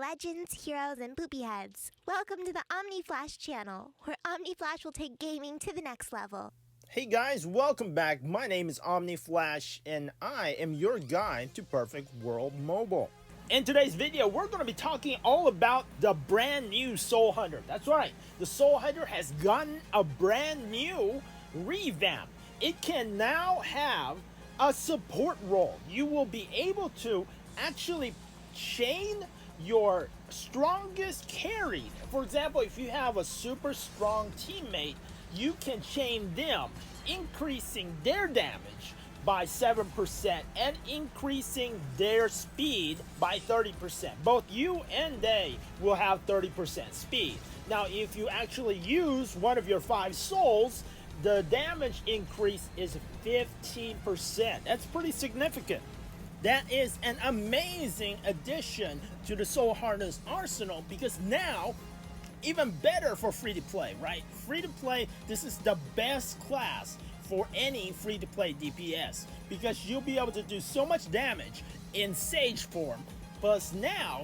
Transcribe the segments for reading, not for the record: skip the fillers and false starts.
legends, heroes, and poopy heads. Welcome to the Omni Flash channel, where Omni Flash will take gaming to the next level. Hey guys, welcome back. My name is Omni Flash, and I am your guide to Perfect World Mobile. In today's video, we're going to be talking all about the brand new Soul Hunter. That's right, the Soul Hunter has gotten a brand new revamp. It can now have a support role. You will be able to actually chain your strongest carry. For example, if you have a super strong teammate, you can chain them, increasing their damage by 7% and increasing their speed by 30%. Both you and they will have 30% speed. Now, if you actually use one of your 5 souls, the damage increase is 15%. That's pretty significant. That is an amazing addition to the Soul Hunter's arsenal, because now, even better for free-to-play, right? Free-to-play, this is the best class for any free-to-play DPS, because you'll be able to do so much damage in Sage form. Plus now,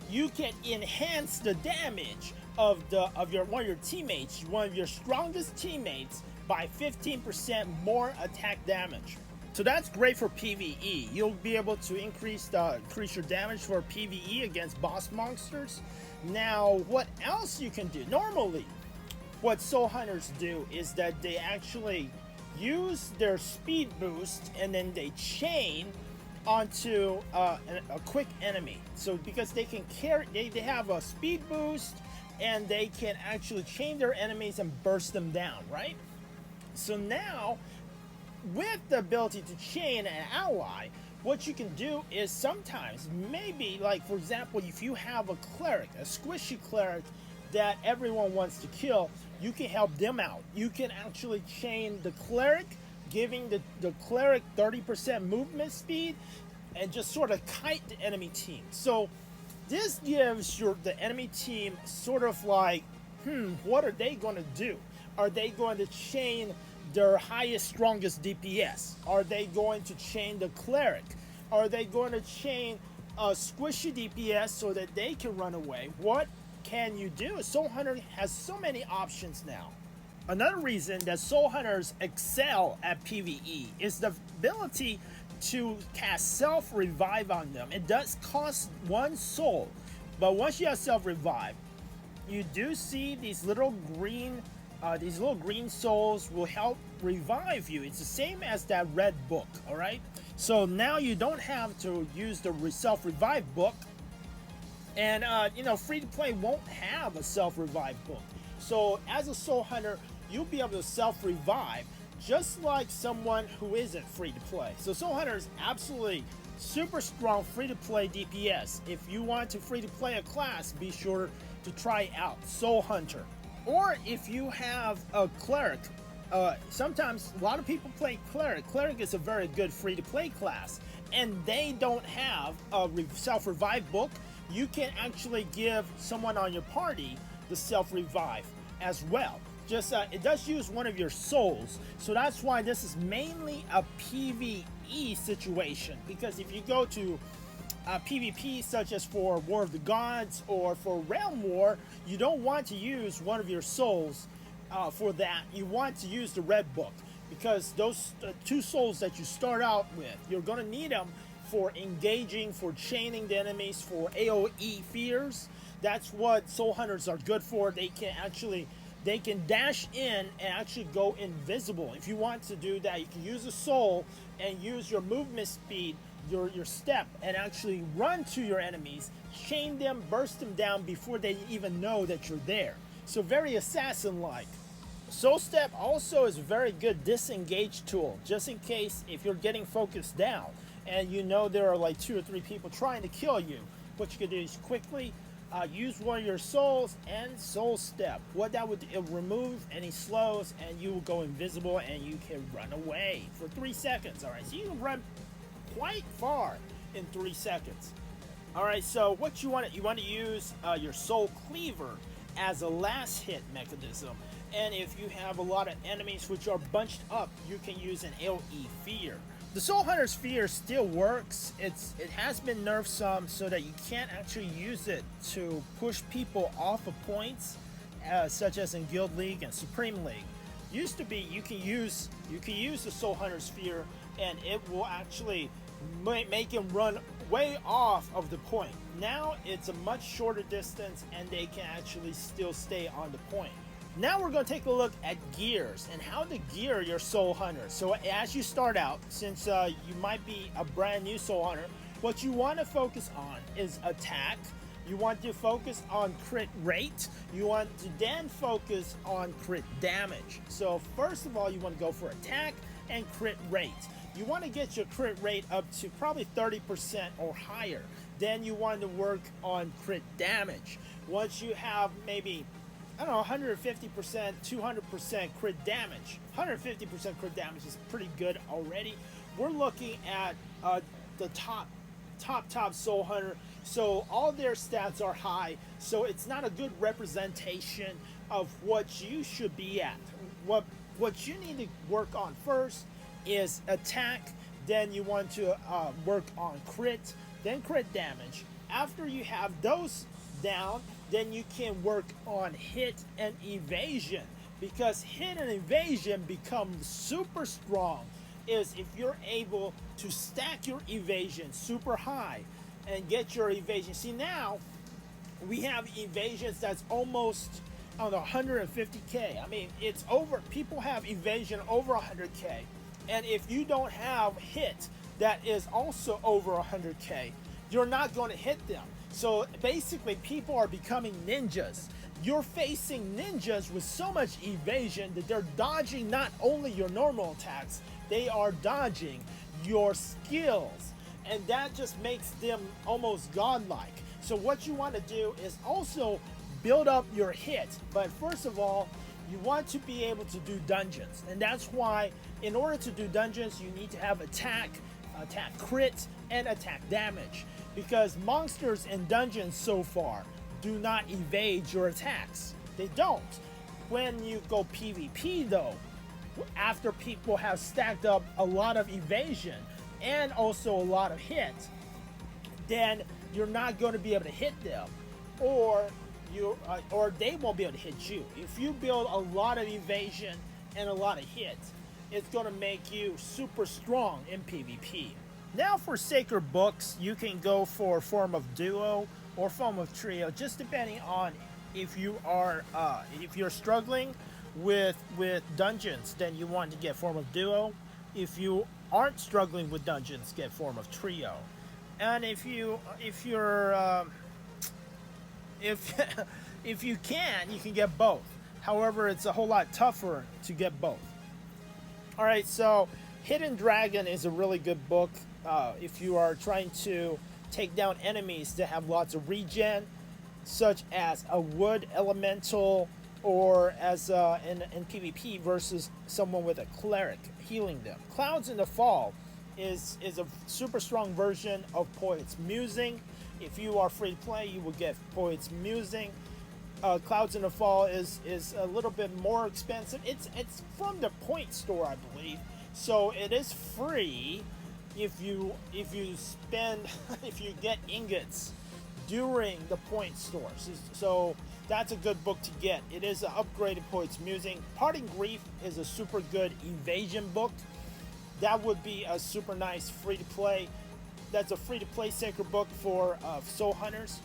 you can enhance the damage of one of your teammates, one of your strongest teammates, by 15% more attack damage. So that's great for PvE. You'll be able to increase your damage for PvE against boss monsters. Now, what else you can do? Normally, what Soul Hunters do is that they actually use their speed boost and then they chain onto a quick enemy. So because they can carry, they have a speed boost and they can actually chain their enemies and burst them down, right? So now, with the ability to chain an ally, what you can do is sometimes, maybe, like for example, if you have a cleric, a squishy cleric that everyone wants to kill, you can help them out. You can actually chain the cleric, giving the cleric 30% movement speed, and just sort of kite the enemy team. So this gives the enemy team sort of like, what are they going to do? Are they going to chain their highest, strongest DPS? Are they going to chain the cleric? Are they going to chain a squishy DPS so that they can run away? What can you do? Soul Hunter has so many options now. Another reason that Soul Hunters excel at PvE is the ability to cast self-revive on them. It does cost 1 soul, but once you have self-revive, you do see these little green souls will help revive you. It's the same as that red book, all right? So now you don't have to use the self-revive book, and free-to-play won't have a self-revive book. So as a Soul Hunter, you'll be able to self-revive just like someone who isn't free-to-play. So Soul Hunter is absolutely super strong free-to-play DPS. If you want to free-to-play a class, be sure to try out Soul Hunter. Or if you have a cleric, sometimes a lot of people play cleric. Cleric is a very good free-to-play class, and they don't have a self-revive book. You can actually give someone on your party the self-revive as well. Just it does use one of your souls, so that's why this is mainly a PvE situation. Because if you go to PvP, such as for War of the Gods or for Realm War, you don't want to use one of your souls for that. You want to use the red book, because those 2 souls that you start out with, you're going to need them for engaging, for chaining the enemies, for AoE fears. That's what Soul Hunters are good for. They can dash in and actually go invisible. If you want to do that, you can use a soul and use your movement speed, your step, and actually run to your enemies, chain them, burst them down before they even know that you're there. So very assassin-like. Soul Step also is a very good disengage tool, just in case if you're getting focused down and you know there are like 2 or 3 people trying to kill you. What you can do is quickly use one of your souls and Soul Step. What that would do, it will remove any slows, and you will go invisible and you can run away for 3 seconds. Alright, so you can run quite far in 3 seconds. Alright, so what you want to use your Soul Cleaver as a last hit mechanism. And if you have a lot of enemies which are bunched up, you can use an AoE fear. The Soul Hunter Sphere still works. It has been nerfed some so that you can't actually use it to push people off of points, such as in Guild League and Supreme League. Used to be you can use the Soul Hunter Sphere and it will actually make him run way off of the point. Now it's a much shorter distance and they can actually still stay on the point. Now we're going to take a look at gears and how to gear your Soul Hunter. So as you start out, since you might be a brand new Soul Hunter, what you want to focus on is attack. You want to focus on crit rate. You want to then focus on crit damage. So first of all, you want to go for attack and crit rate. You want to get your crit rate up to probably 30% or higher. Then you want to work on crit damage. Once you have maybe, I don't know, 150%, 200% crit damage. 150% crit damage is pretty good already. We're looking at the top Soul Hunter. So all their stats are high. So it's not a good representation of what you should be at. What you need to work on first is attack. Then you want to work on crit, then crit damage. After you have those down, then you can work on hit and evasion, because hit and evasion become super strong is if you're able to stack your evasion super high and get your evasion. See, now we have evasions that's almost, I don't know, 150k. I mean, it's over. People have evasion over 100k, and if you don't have hit that is also over 100k, you're not going to hit them. So basically, people are becoming ninjas. You're facing ninjas with so much evasion that they're dodging not only your normal attacks, they are dodging your skills. And that just makes them almost godlike. So what you want to do is also build up your hit. But first of all, you want to be able to do dungeons. And that's why, in order to do dungeons, you need to have attack crit, and attack damage. Because monsters in dungeons so far do not evade your attacks. They don't. When you go PvP though, after people have stacked up a lot of evasion and also a lot of hit, then you're not going to be able to hit them, or they won't be able to hit you. If you build a lot of evasion and a lot of hit, it's going to make you super strong in PvP. Now for sacred books, you can go for form of duo or form of trio, just depending on if you're struggling with dungeons, then you want to get form of duo. If you aren't struggling with dungeons, get form of trio. And if you can get both. However, it's a whole lot tougher to get both. All right, so Hidden Dragon is a really good book if you are trying to take down enemies that have lots of regen, such as a wood elemental, or as in PvP versus someone with a cleric healing them. Clouds in the Fall is a super strong version of Poet's Musing. If you are free to play, you will get Poet's Musing. Clouds in the Fall is a little bit more expensive. It's from the Point store, I believe, so it is free if you spend if you get ingots during the Point store. So that's a good book to get. It is an upgraded Poet's Musing. Parting Grief is a super good evasion book. That would be a super nice free-to-play. That's a free-to-play sacred book for Soul Hunters.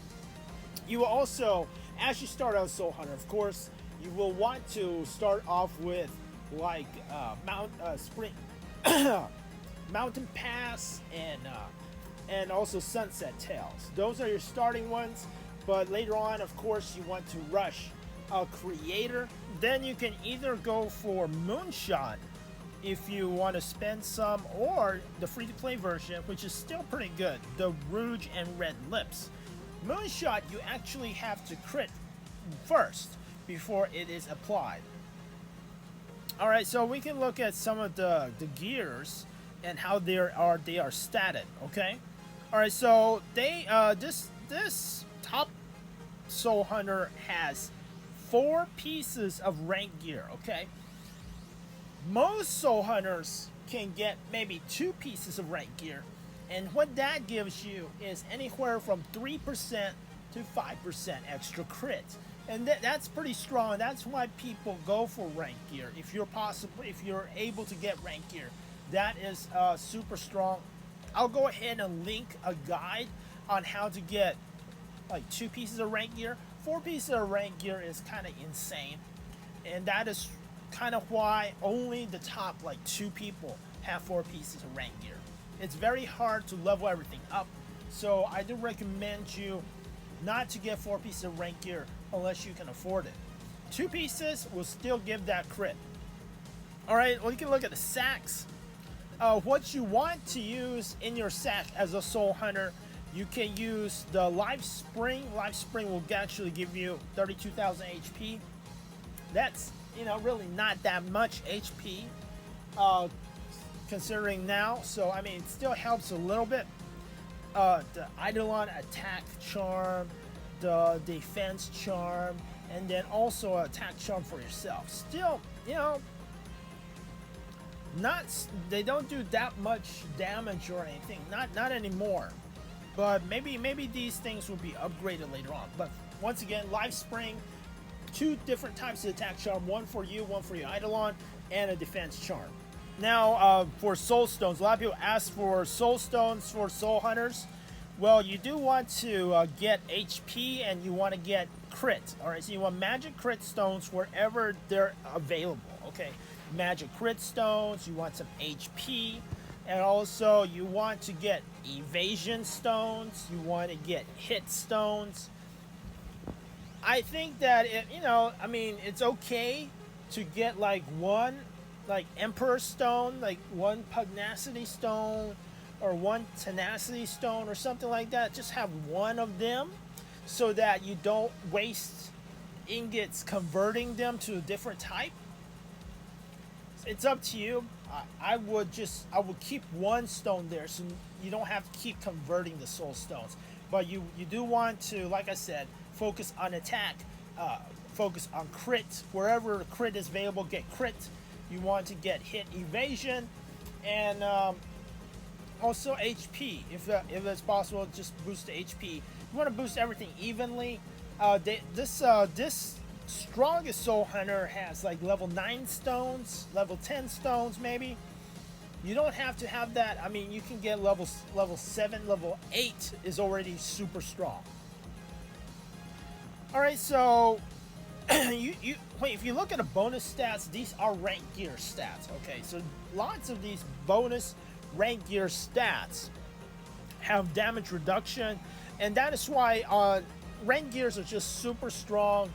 You will also, as you start out Soul Hunter, of course, you will want to start off with like Mountain Pass and also Sunset Tales. Those are your starting ones. But later on, of course, you want to rush a creator. Then you can either go for Moonshot if you want to spend some, or the free-to-play version, which is still pretty good, the Rouge and Red Lips. Moonshot, you actually have to crit first before it is applied. All right, so we can look at some of the gears and how they are statted. Okay. All right, so they this top Soul Hunter has 4 pieces of rank gear. Okay. Most Soul Hunters can get maybe 2 pieces of rank gear. And what that gives you is anywhere from 3% to 5% extra crit. And that's pretty strong. That's why people go for rank gear. If you're able to get rank gear, that is super strong. I'll go ahead and link a guide on how to get like 2 pieces of rank gear. 4 pieces of rank gear is kind of insane. And that is kind of why only the top like 2 people have 4 pieces of rank gear. It's very hard to level everything up, so I do recommend you not to get 4 pieces of rank gear unless you can afford it. 2 pieces will still give that crit. Alright, well, you can look at the sacks. What you want to use in your sack as a soul hunter, you can use the Life Spring. Life Spring will actually give you 32,000 HP. That's, you know, really not that much HP considering now, so I mean it still helps a little bit. The Eidolon attack charm, the defense charm, and then also attack charm for yourself. Still, you know, they don't do that much damage or anything, not anymore. But maybe these things will be upgraded later on. But once again, Life Spring, 2 different types of attack charm, one for you, one for your Eidolon, and a defense charm. Now, for soul stones, a lot of people ask for soul stones for soul hunters. Well, you do want to get HP and you want to get crit. All right, so you want magic crit stones wherever they're available. Okay, magic crit stones. You want some HP, and also you want to get evasion stones. You want to get hit stones. I think that I mean, it's okay to get like one. Like Emperor Stone, like 1 Pugnacity Stone or 1 Tenacity Stone or something like that. Just have 1 of them so that you don't waste ingots converting them to a different type. It's up to you. I would keep 1 stone there so you don't have to keep converting the soul stones. But you do want to, like I said, focus on attack, focus on crit. Wherever crit is available, get crit. You want to get hit evasion, and also HP. If it's possible, just boost the HP. You want to boost everything evenly. This strongest soul hunter has like level 9 stones, level 10 stones maybe. You don't have to have that. I mean, you can get level 7, level 8 is already super strong. All right, so wait, if you look at the bonus stats, these are rank gear stats. Okay, so lots of these bonus rank gear stats have damage reduction, and that is why rank gears are just super strong,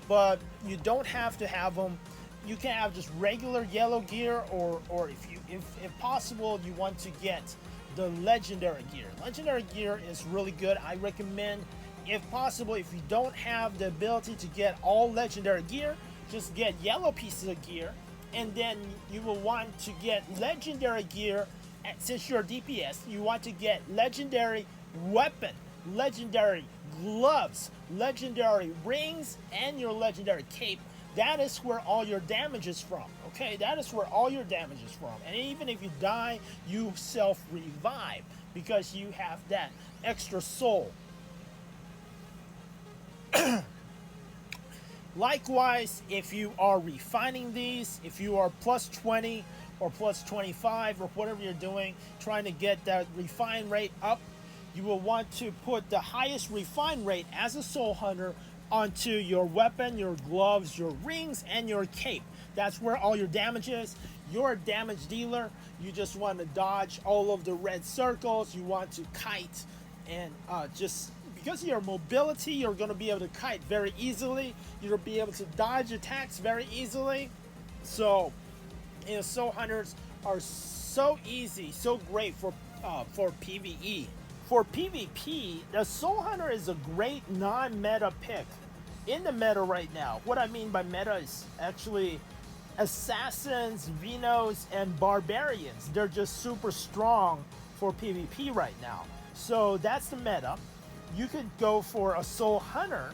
but you don't have to have them. You can have just regular yellow gear, or if possible, you want to get the legendary gear. Legendary gear is really good. I recommend, if possible, if you don't have the ability to get all legendary gear, just get yellow pieces of gear, and then you will want to get legendary gear. Since you're DPS, you want to get legendary weapon, legendary gloves, legendary rings, and your legendary cape. That is where all your damage is from. Okay, that is where all your damage is from. And even if you die, you self-revive because you have that extra soul. Likewise, if you are refining these, if you are plus 20 or plus 25 or whatever you're doing, trying to get that refine rate up, you will want to put the highest refine rate as a soul hunter onto your weapon, your gloves, your rings, and your cape. That's where all your damage is. You're a damage dealer. You just want to dodge all of the red circles. You want to kite, and just because of your mobility, you're going to be able to kite very easily. You'll be able to dodge attacks very easily. So, you know, soul hunters are so easy, so great for PvE. For PvP, the soul hunter is a great non-meta pick in the meta right now. What I mean by meta is actually assassins, Venos, and barbarians. They're just super strong for PvP right now. So that's the meta. You could go for a soul hunter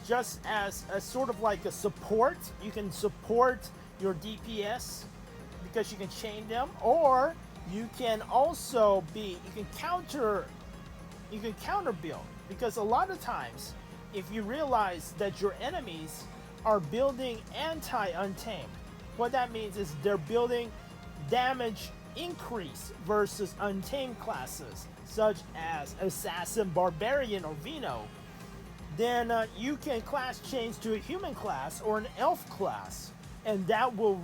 just as a sort of like a support. You can support your DPS because you can chain them, or you can also you can counter build, because a lot of times if you realize that your enemies are building anti-untamed, what that means is they're building damage increase versus untamed classes such as assassin, barbarian, or Vino, then you can class change to a human class or an elf class, and that will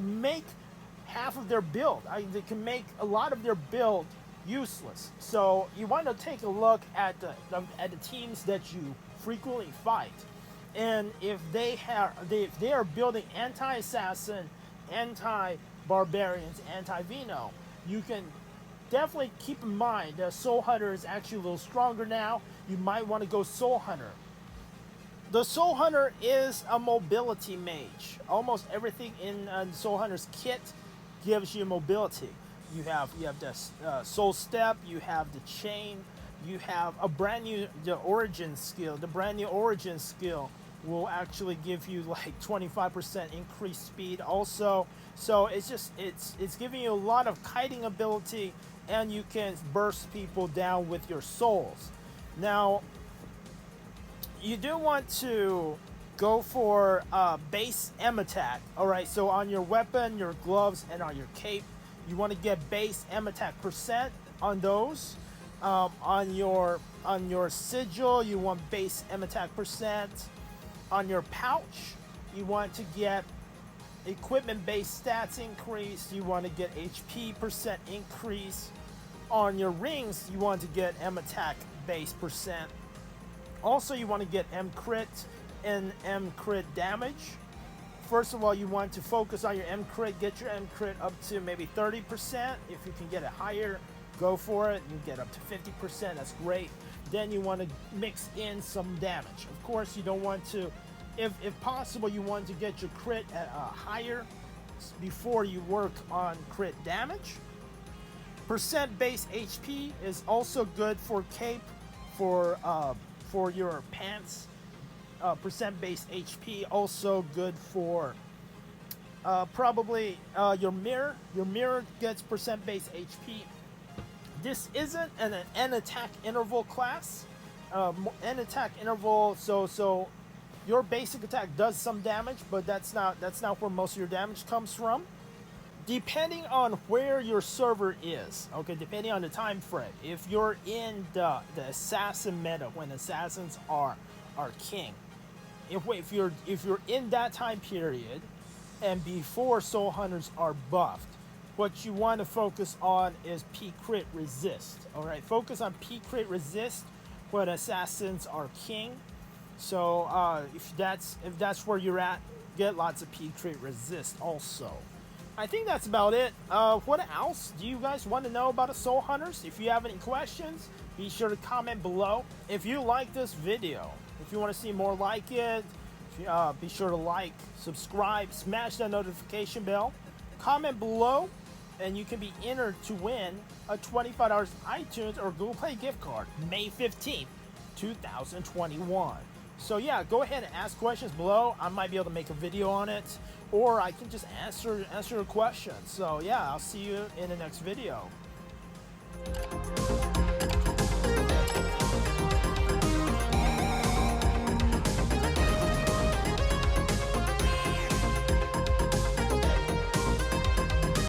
make half of their build. They can make a lot of their build useless. So you want to take a look at the teams that you frequently fight, and if they are building anti-assassin, anti-barbarians, anti-Vino, you can definitely keep in mind that Soul Hunter is actually a little stronger now. You might want to go Soul Hunter. The Soul Hunter is a mobility mage. Almost everything in Soul Hunter's kit gives you mobility. You have the Soul Step, you have the Chain, you have a brand new Origin skill. The brand new Origin skill will actually give you like 25% increased speed also. So it's giving you a lot of kiting ability, and you can burst people down with your souls. Now, you do want to go for base M attack. Alright, so on your weapon, your gloves, and on your cape, you want to get base M attack percent on those. On your sigil, you want base M attack percent. On your pouch, you want to get equipment based stats increase. You want to get HP percent increase. On your rings, you want to get M attack base percent. Also, you want to get M crit and M crit damage. First of all, you want to focus on your M crit. Get your M crit up to maybe 30%. If you can get it higher, go for it. You get up to 50%. That's great. Then you want to mix in some damage. Of course, you don't want to, if possible, you want to get your crit at higher before you work on crit damage. Percent base HP is also good for cape, for your pants. Percent base HP also good for probably your mirror. Your mirror gets percent base HP. This isn't an attack interval class. An attack interval, so your basic attack does some damage, but that's not where most of your damage comes from. Depending on where your server is, okay, depending on the time frame. If you're in the assassin meta, when assassins are king, if you're in that time period and before Soul Hunters are buffed, what you want to focus on is P crit resist. All right, focus on P crit resist when assassins are king. So if that's where you're at, get lots of P crit resist also. I think that's about it. What else do you guys want to know about the Soul Hunters? If you have any questions, be sure to comment below. If you like this video, if you want to see more like it, be sure to like, subscribe, smash that notification bell, comment below, and you can be entered to win a $25 iTunes or Google Play gift card May 15th, 2021. So yeah, go ahead and ask questions below. I might be able to make a video on it, or I can just answer your questions. So yeah, I'll see you in the next video.